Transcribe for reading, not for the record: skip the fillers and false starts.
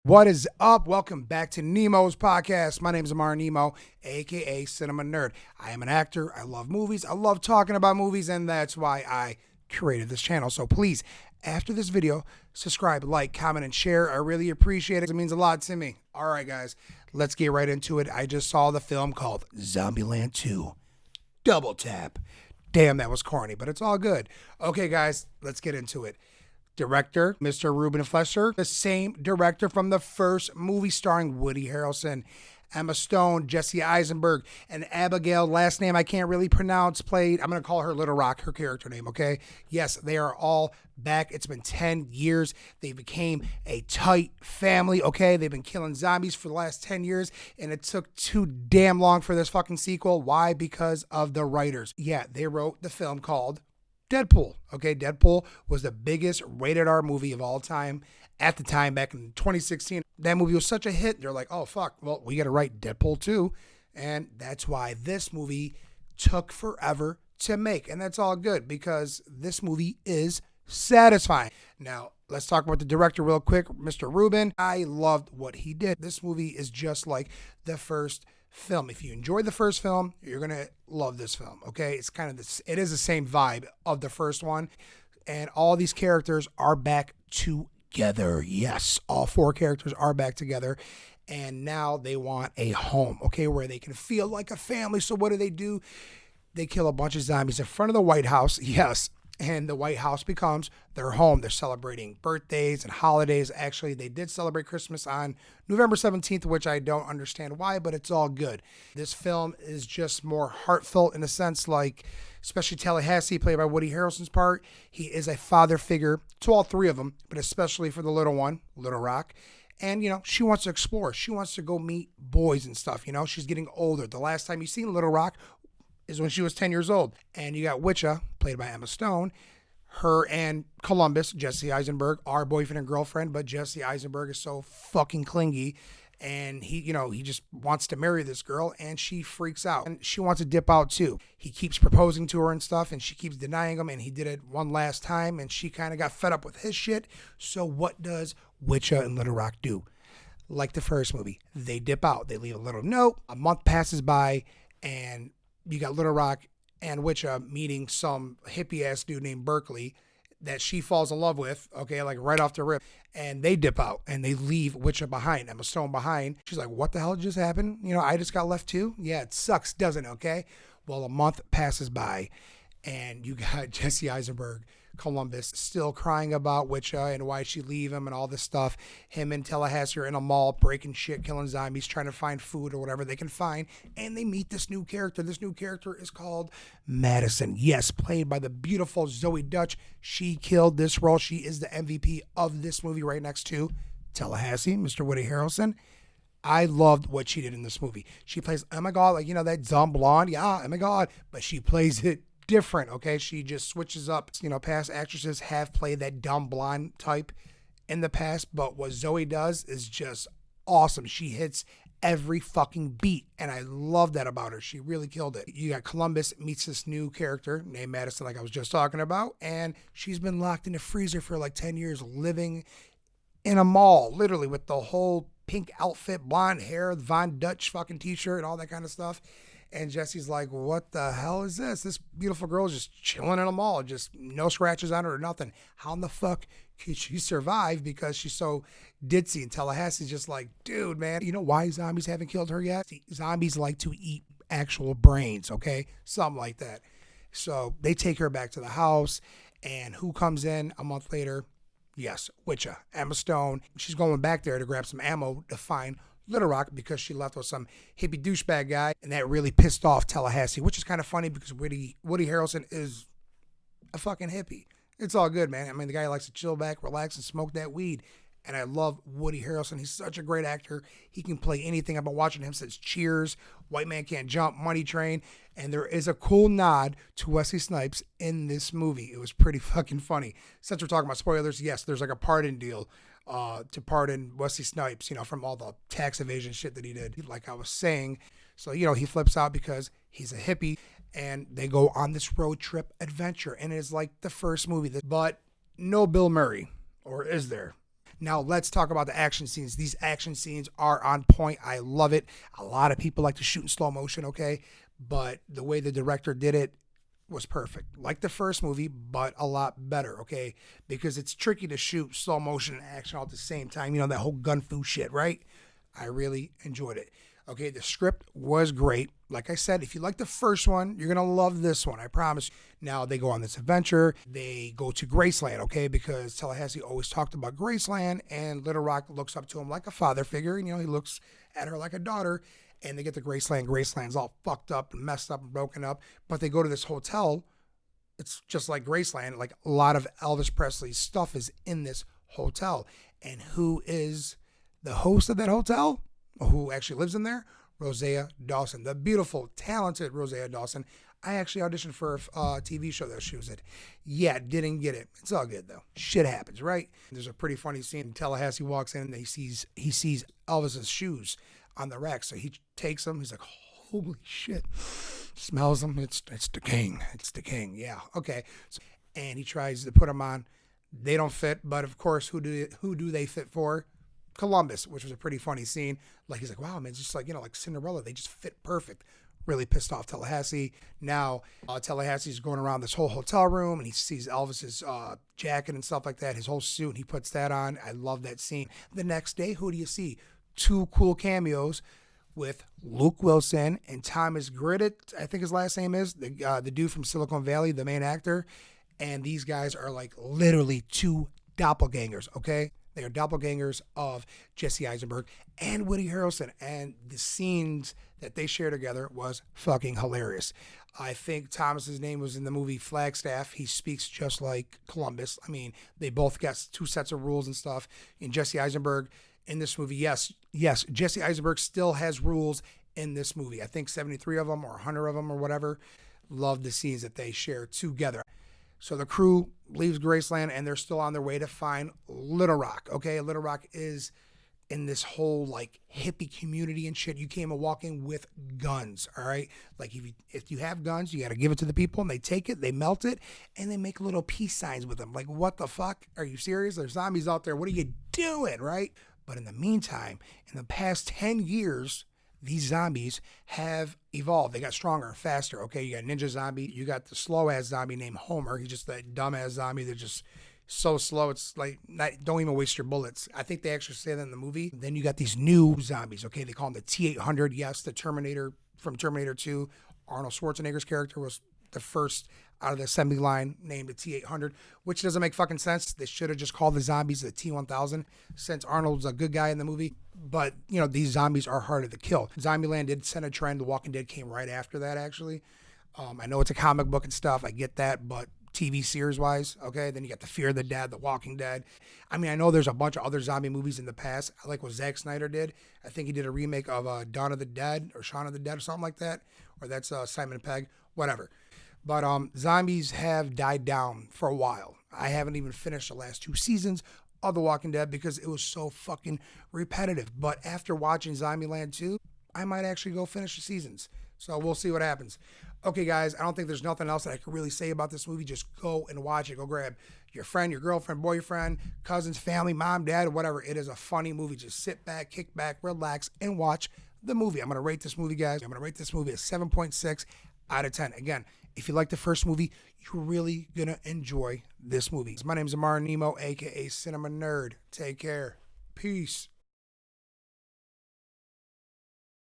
What is up? Welcome back to Nemo's podcast. My name is Ammar Nemo, aka Cinema Nerd. I am an actor. I love movies. I love talking about movies, and that's why I created this channel. So please, after this video, subscribe, like, comment, and share. I really appreciate it. It means a lot to me. All right, guys, let's get right into it. I just saw the film called Zombieland 2. Double tap. Damn, that was corny, but it's all good. Okay, guys, let's get into it. Director, Mr. Ruben Flesher, the same director from the first movie starring Woody Harrelson, Emma Stone, Jesse Eisenberg, and Abigail, last name I can't really pronounce, played, I'm going to call her Little Rock, her character name, okay? Yes, they are all back. It's been 10 years. They became a tight family, okay? They've been killing zombies for the last 10 years, and it took too damn long for this fucking sequel. Why? Because of the writers. Yeah, they wrote the film called Deadpool. Okay, Deadpool was the biggest rated R movie of all time at the time back in 2016. That movie was such a hit. They're like, oh, fuck, well, we got to write Deadpool 2. And that's why this movie took forever to make. And that's all good because this movie is satisfying. Now, let's talk about the director real quick, Mr. Ruben. I loved what he did. This movie is just like the first film. If you enjoyed the first film, you're gonna love this film. Okay, it's kind of this. It is the same vibe of the first one, and all these characters are back together. Yes, all four characters are back together, and now they want a home. Okay, where they can feel like a family. So what do? They kill a bunch of zombies in front of the White House. Yes. And the White House becomes their home. They're celebrating birthdays and holidays. Actually, they did celebrate Christmas on November 17th, which I don't understand why, but it's all good. This film is just more heartfelt in a sense, like, especially Tallahassee, played by Woody Harrelson's part. He is a father figure to all three of them, but especially for the little one, Little Rock. And, she wants to explore. She wants to go meet boys and stuff. She's getting older. The last time you seen Little Rock is when she was 10 years old. And you got Witcha, played by Emma Stone. Her and Columbus, Jesse Eisenberg, are boyfriend and girlfriend, but Jesse Eisenberg is so fucking clingy. And he just wants to marry this girl, and she freaks out. And she wants to dip out too. He keeps proposing to her and stuff, and she keeps denying him, and he did it one last time, and she kind of got fed up with his shit. So what does Witcha and Little Rock do? Like the first movie, they dip out. They leave a little note. A month passes by, and you got Little Rock and Witcha meeting some hippie ass dude named Berkeley that she falls in love with, okay, like right off the rip. And they dip out and they leave Witcha behind, Emma Stone behind. She's like, what the hell just happened? I just got left too? Yeah, it sucks, doesn't it? Okay. Well, a month passes by and you got Jesse Eisenberg, Columbus, still crying about Witcha and why she leave him and all this stuff. Him and Tallahassee are in a mall breaking shit, killing zombies, trying to find food or whatever they can find. And they meet this new character. This new character is called Madison. Yes, played by the beautiful Zoe Dutch. She killed this role. She is the MVP of this movie right next to Tallahassee, Mr. Woody Harrelson. I loved what she did in this movie. She plays, oh my God, like, that dumb blonde. Yeah, oh my God. But she plays it different, okay? She just switches up. Past actresses have played that dumb blonde type in the past, but what Zoe does is just awesome. She hits every fucking beat, and I love that about her. She really killed it. You got Columbus meets this new character named Madison, like I was just talking about, and she's been locked in a freezer for like 10 years, living in a mall, literally, with the whole pink outfit, blonde hair, Von Dutch fucking t-shirt, and all that kind of stuff. And Jesse's like, what the hell is this? This beautiful girl is just chilling in a mall, just no scratches on her or nothing. How in the fuck could she survive? Because she's so ditzy. And Tallahassee's just like, dude, man, you know why zombies haven't killed her yet? See, zombies like to eat actual brains, okay? Something like that. So they take her back to the house, and who comes in a month later? Yes, Witcha, Emma Stone. She's going back there to grab some ammo to find Little Rock because she left with some hippie douchebag guy, and that really pissed off Tallahassee, which is kind of funny because Woody Harrelson is a fucking hippie. It's all good, man. I mean, the guy likes to chill back, relax, and smoke that weed. And I love Woody Harrelson. He's such a great actor. He can play anything. I've been watching him since Cheers, White Man Can't Jump, Money Train. And there is a cool nod to Wesley Snipes in this movie. It was pretty fucking funny. Since we're talking about spoilers, yes, there's like a pardon deal to pardon Wesley Snipes, from all the tax evasion shit that he did, like I was saying. So, he flips out because he's a hippie, and they go on this road trip adventure. And it is like the first movie, but no Bill Murray, or is there? Now let's talk about the action scenes. These action scenes are on point. I love it. A lot of people like to shoot in slow motion, okay? But the way the director did it was perfect. Like the first movie, but a lot better, okay? Because it's tricky to shoot slow motion and action all at the same time. You know, that whole gun fu shit, right? I really enjoyed it. Okay, the script was great. Like I said, if you like the first one, you're going to love this one, I promise. Now, they go on this adventure. They go to Graceland, okay, because Tallahassee always talked about Graceland, and Little Rock looks up to him like a father figure. And, you know, he looks at her like a daughter, and they get to Graceland. Graceland's all fucked up and messed up and broken up, but they go to this hotel. It's just like Graceland. Like, a lot of Elvis Presley's stuff is in this hotel. And who is the host of that hotel? Who actually lives in there? Rosario Dawson, the beautiful, talented Rosario Dawson. I actually auditioned for a TV show that she was in. Yeah, didn't get it. It's all good though. Shit happens, right? There's a pretty funny scene. Tallahassee walks in and he sees Elvis's shoes on the rack. So he takes them. He's like, holy shit. Smells them. It's the king. It's the king. Yeah. Okay. And he tries to put them on. They don't fit. But of course, who do they fit for? Columbus, which was a pretty funny scene. Like, he's like, wow, man, it's just like, you know, like Cinderella. They just fit perfect. Really pissed off Tallahassee. Now, Tallahassee's going around this whole hotel room and he sees Elvis's jacket and stuff like that, his whole suit, and he puts that on. I love that scene. The next day, who do you see? Two cool cameos with Luke Wilson and Thomas Gridditt, I think his last name is, the dude from Silicon Valley, the main actor. And these guys are like literally two doppelgangers, okay? They are doppelgangers of Jesse Eisenberg and Woody Harrelson. And the scenes that they share together was fucking hilarious. I think Thomas's name was in the movie Flagstaff. He speaks just like Columbus. I mean, they both got two sets of rules and stuff. And Jesse Eisenberg in this movie, yes, Jesse Eisenberg still has rules in this movie. I think 73 of them or 100 of them or whatever. Love the scenes that they share together. So the crew leaves Graceland and they're still on their way to find Little Rock. Okay, Little Rock is in this whole like hippie community and shit. You came walking with guns, all right? Like if you have guns, you got to give it to the people and they take it, they melt it, and they make little peace signs with them. Like, what the fuck? Are you serious? There's zombies out there. What are you doing, right? But in the meantime, in the past 10 years, these zombies have evolved. They got stronger and faster. Okay, you got Ninja Zombie. You got the slow-ass zombie named Homer. He's just that dumb-ass zombie that's just so slow. It's like, don't even waste your bullets. I think they actually say that in the movie. Then you got these new zombies. Okay, they call them the T-800. Yes, the Terminator from Terminator 2. Arnold Schwarzenegger's character was the first out of the assembly line named the T-800, which doesn't make fucking sense. They should have just called the zombies the T-1000 since Arnold's a good guy in the movie. But, you know, these zombies are harder to kill. Zombieland did set a trend. The Walking Dead came right after that, actually. I know it's a comic book and stuff. I get that, but TV series-wise, okay? Then you got the Fear of the Dead, The Walking Dead. I mean, I know there's a bunch of other zombie movies in the past. I like what Zack Snyder did. I think he did a remake of Dawn of the Dead or Shaun of the Dead or something like that. Or that's Simon Pegg, whatever. But zombies have died down for a while. I haven't even finished the last 2 seasons of The Walking Dead because it was so fucking repetitive. But after watching Zombieland 2, I might actually go finish the seasons. So we'll see what happens. Okay, guys, I don't think there's nothing else that I can really say about this movie. Just go and watch it. Go grab your friend, your girlfriend, boyfriend, cousins, family, mom, dad, whatever. It is a funny movie. Just sit back, kick back, relax, and watch the movie. I'm going to rate this movie, guys. I'm going to rate this movie a 7.6 out of 10. Again, if you like the first movie, you're really going to enjoy this movie. My name is Ammar Nemo, a.k.a. Cinema Nerd. Take care. Peace.